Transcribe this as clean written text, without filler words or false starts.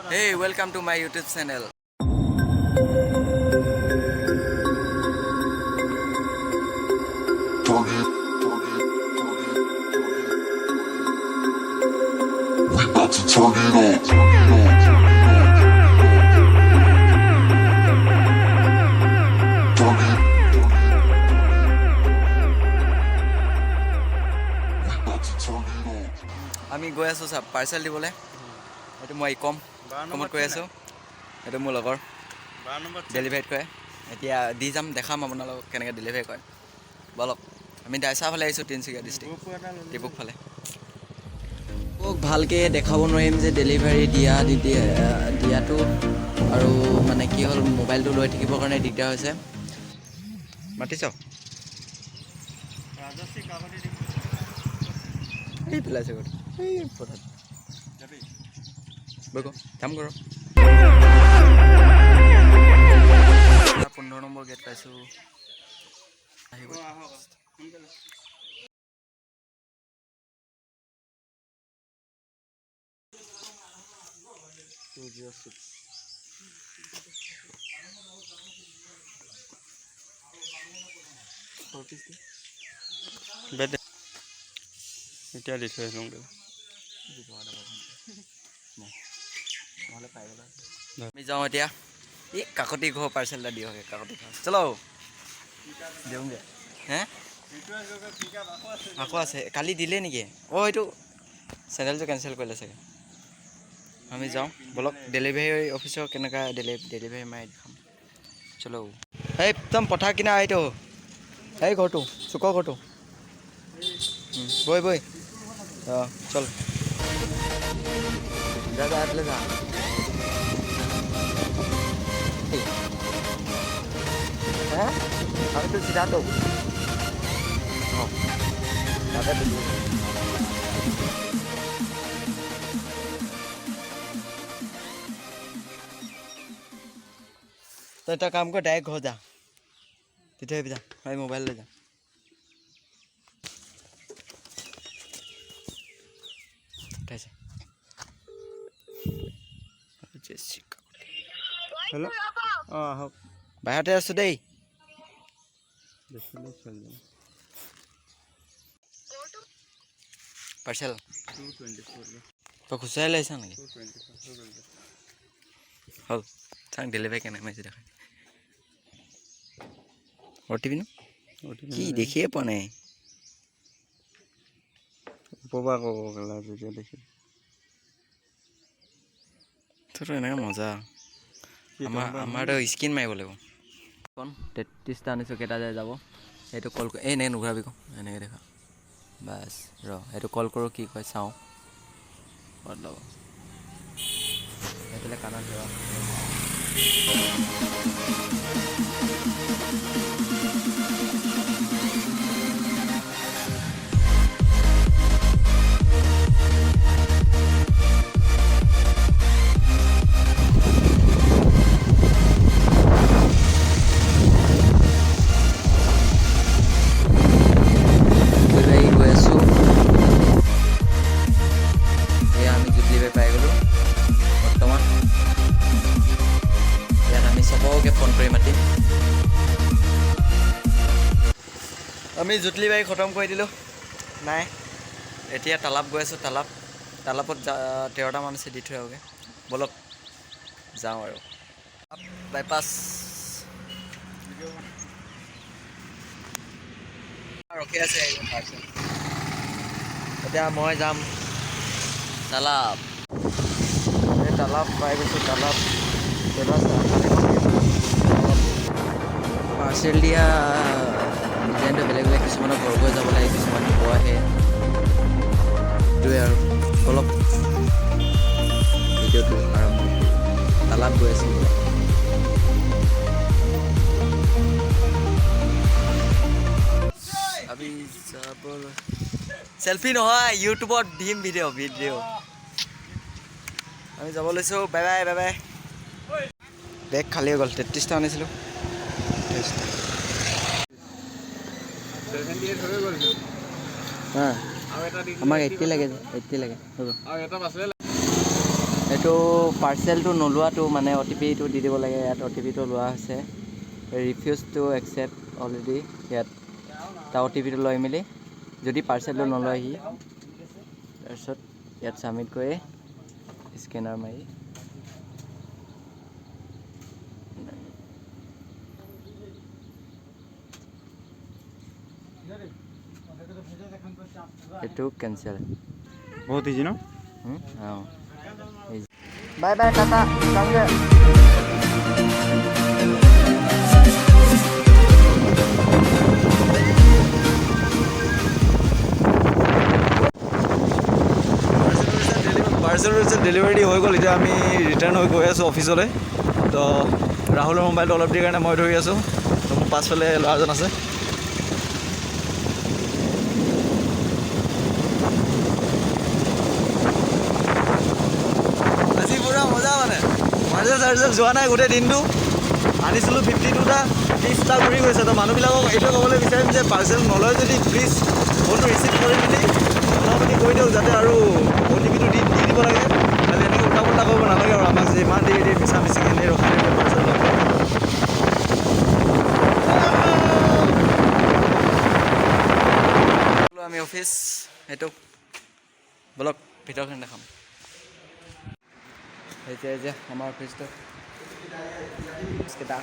Hey, welcome to my YouTube channel. We about to turn it on. আমি গৈ আছো সব পাৰ্সেল দিবলে এটো মই Ecom কমত কৈ আছো এটো মোৰ লগৰ 12 নম্বৰ ডেলিভাৰী কৰে এতিয়া দি যাম দেখাম আপোনালোকক কেনেকৈ ডেলিভাৰী কৰে বলক আমি দাইছা ফালে আইছো তিনচুকীয়া ডিস্ট্ৰিক্ট টিপুক ফালে ওক ভালকে দেখাব নোৱাৰিম যে ডেলিভাৰী দিয়াটো আৰু মানে কি হ'ল মোবাইলটো লৈ থাকিবৰ কাৰণে দিগদাৰ হৈছে মাতিছ ৰাজশ্ৰী কাকতি দি এই পেলাইছে গট এই পথাত যাবি বগো কাম কৰো 15 নম্বৰ গেট পাইছো আহিব সোনকালে বেড এতিয়া দি থৈ লওঁগে আমি যাওঁ এতিয়া এই কাকতি ঘৰ পাৰ্সেল এটা দিওঁগে কাকতি ঘৰ চলো দিওঁগে হে আকৌ আছে কালি দিলে নেকি অ এইটো চেনেলটো কেনসেল কৰিলে চাগে আমি যাওঁ বলক ডেলিভাৰী অফিচৰ কেনেকা ডেলিভাৰী মাই দেখাম চলো এই একদম পঠা কিনা আইতো এই ঘৰটো চুক ঘৰটো বই বই চল যা যা আটলে যা হ্যাঁ আমি তো সিধা তো দাদা দিবি तो এটা কাম কর ডাইরেক্ট ঘর যা তিতে যা ভাই মোবাইল ले जा कैसे हेलो हो बाहरতে আছো দেই দেখিলে চল যা পার্সেল 224 তো খুচাই লাইছা নাকি 224 হল থাং ডেলিভারি কেনে মেসেজ দেখা ওটিপি না কি দেখিয়ে পনে উপবা কলা ভিডিও দেখি তোর এনে মজা আমারও স্ক্রিন মাইব লাগব কোন 33 টা আনিছো কেটা যায় যাব এটো কল এই নে নুঘাবি কো এনে দেখা বাস র এটো কল করো কি কয় চাও বড় লব এতলে কানা ধরা আমি জুটলি বাই খতম কৰি দিলো নাই এতিয়া তালাব গৈ আছো তালাবত 13টা মান আছে দি থৈ আহোগে বলক যাওঁ আৰু বাইপাস ৰখি আছে পাৰ্সেল এতিয়া মই যাম তালাব এই তালাব পাই গৈছো তালাব পাৰ্সেল দিয়া ডিজাইনটো বেলেগ বেলেগ কিছুমানৰ ঘৰ গৈ যাব লাগে কিছুমান নিব আহে এইটোৱে আৰু অলপ ভিডিঅ'টো আৰম্ভ তালাব গৈ আছোঁ আমি যাব চেলফি নহয় ইউটিউবত দিম ভিডিঅ' আমি যাব লৈছোঁ বাই বাই বেগ খালী হৈ গ'ল 33টা আনিছিলোঁ আমাক 80 লাগে 80 লাগে হ'ব আৰু এটা বাছলে এইটো পাৰ্চেলটো নোলোৱাটো মানে OTPটো দি দিব লাগে। ইয়াত OTPটো লোৱা হৈছে, ৰিফিউজ টু একচেপ্ট অলৰেডি। ইয়াত তাৰ OTPটো লৈ মেলি যদি পাৰ্চেলটো নলয়হি, তাৰপিছত ইয়াত ছাবমিট কৰি স্কেনাৰ মাৰি এইটো কেঞ্চেল। বহুত ইজি ন? অঁ, বাই বাই টাটা যাওঁগে। পাৰ্চেল ডেলিভাৰী হৈ গ'ল। এতিয়া আমি ৰিটাৰ্ণ হৈ গৈ আছোঁ অফিচলৈ। তো ৰাহুলৰ মোবাইলটো অলপ দেৰি কাৰণে মই ধৰি আছোঁ। তো মোৰ পাছফালে ল'ৰাজন আছে। আজি পুৰা মজা মানে পাৰ্চেল যোৱা নাই গোটেই দিনটো। আনিছিলোঁ 52টা, 30টা ঘূৰি গৈছে। তো মানুহবিলাকক এইটোৱে ক'বলৈ বিচাৰিম যে পাৰ্চেল নলয় যদি প্লিজ ফোনটো ৰিচিভ কৰি মেলি আপুনি কৈ দিয়ক যাতে আৰু OTPটো দি দিব লাগে। খালি এনেকৈ উল্টা পুল্টা কৰিব নালাগে আৰু আমাক যে ইমান দেৰি মিছা মিছিকৈ এনেই ৰখাই দিয়ে পাৰ্চেল লগ। আমি অফিচ সেইটো বলক ভিতৰখিনি দেখাম। এতিয়া যে আমাৰ অফিচটো কেইটা